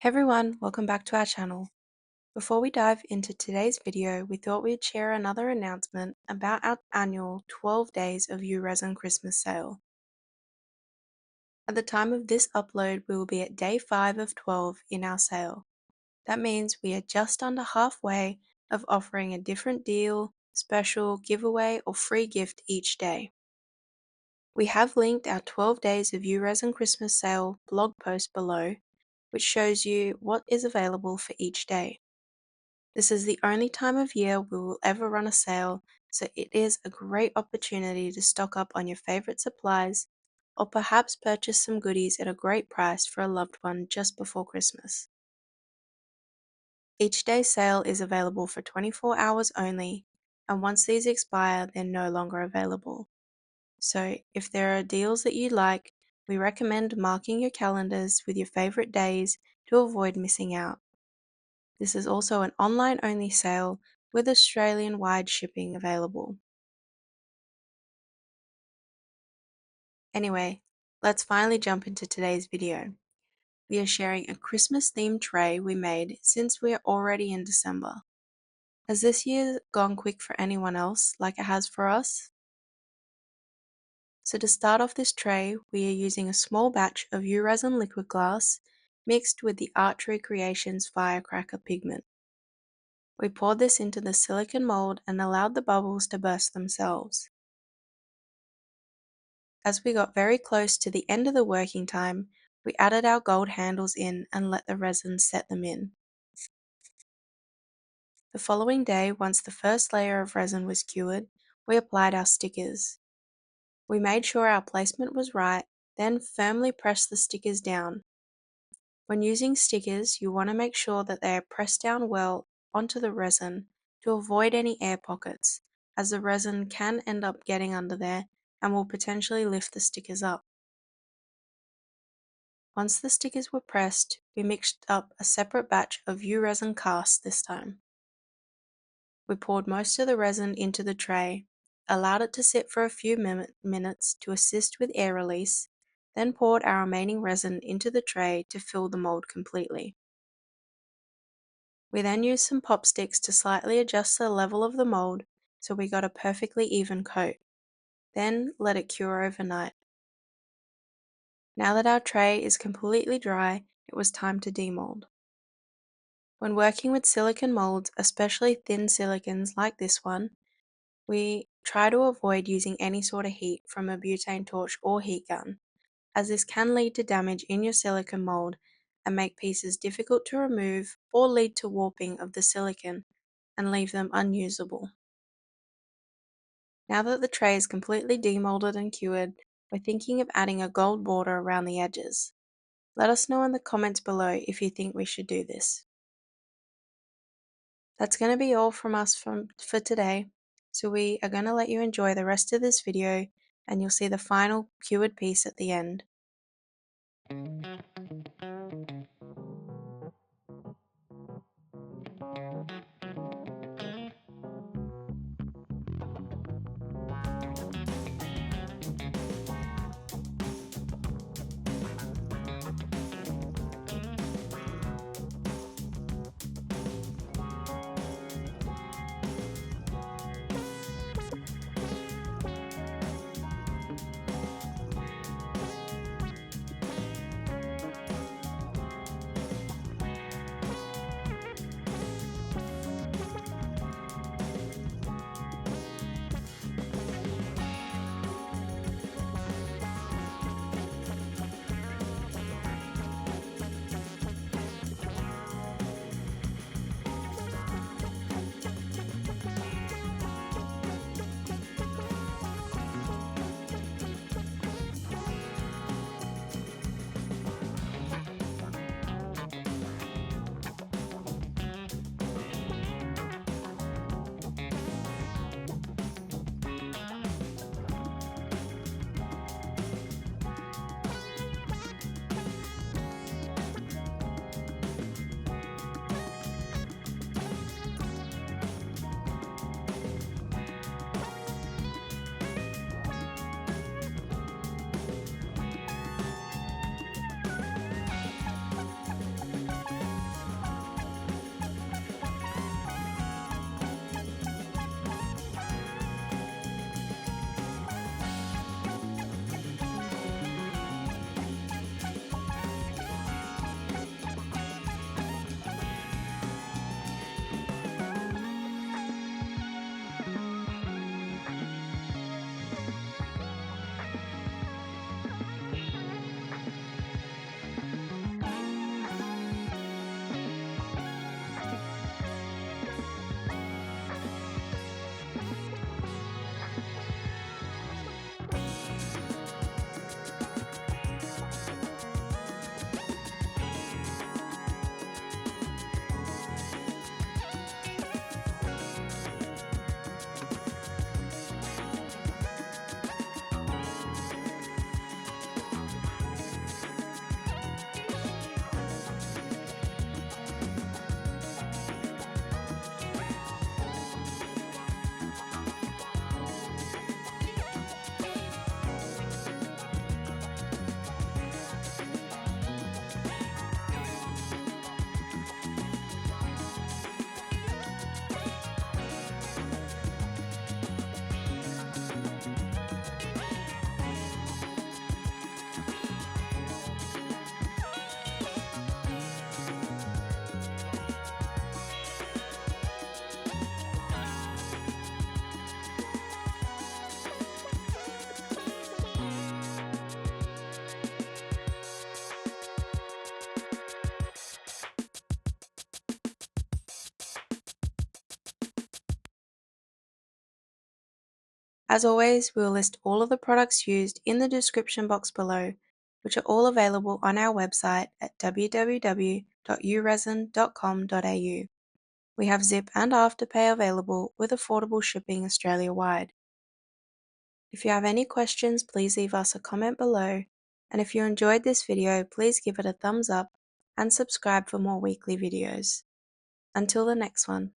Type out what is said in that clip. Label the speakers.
Speaker 1: Hey everyone, welcome back to our channel. Before we dive into today's video, we thought we'd share another announcement about our annual 12 Days of UResin Christmas sale. At the time of this upload, we will be at day 5 of 12 in our sale. That means we are just under halfway of offering a different deal, special, giveaway, or free gift each day. We have linked our 12 Days of UResin Christmas sale blog post below, which shows you what is available for each day. This is the only time of year we will ever run a sale, so it is a great opportunity to stock up on your favorite supplies, or perhaps purchase some goodies at a great price for a loved one just before Christmas. Each day's sale is available for 24 hours only, and once these expire, they're no longer available. So if there are deals that you like, we recommend marking your calendars with your favorite days to avoid missing out. This is also an online-only sale with Australian-wide shipping available. Anyway, let's finally jump into today's video. We are sharing a Christmas-themed tray we made since we are already in December. Has this year gone quick for anyone else like it has for us? So to start off this tray, we are using a small batch of UResin liquid glass mixed with the Archery Creations Firecracker pigment. We poured this into the silicone mold and allowed the bubbles to burst themselves. As we got very close to the end of the working time, we added our gold handles in and let the resin set them in. The following day, once the first layer of resin was cured, we applied our stickers. We made sure our placement was right, then firmly pressed the stickers down. When using stickers, you want to make sure that they are pressed down well onto the resin to avoid any air pockets, as the resin can end up getting under there and will potentially lift the stickers up. Once the stickers were pressed, we mixed up a separate batch of UResin Cast this time. We poured most of the resin into the tray, allowed it to sit for a few minutes to assist with air release, then poured our remaining resin into the tray to fill the mold completely. We then used some pop sticks to slightly adjust the level of the mold so we got a perfectly even coat, then let it cure overnight. Now that our tray is completely dry, it was time to demold. When working with silicone molds, especially thin silicons like this one, we try to avoid using any sort of heat from a butane torch or heat gun, as this can lead to damage in your silicone mold and make pieces difficult to remove or lead to warping of the silicone and leave them unusable. Now that the tray is completely demolded and cured, we're thinking of adding a gold border around the edges. Let us know in the comments below if you think we should do this. That's going to be all from us for today, so we are going to let you enjoy the rest of this video and you'll see the final cured piece at the end. As always, we will list all of the products used in the description box below, which are all available on our website at www.uresin.com.au. We have Zip and Afterpay available with affordable shipping Australia-wide. If you have any questions, please leave us a comment below, and if you enjoyed this video, please give it a thumbs up and subscribe for more weekly videos. Until the next one.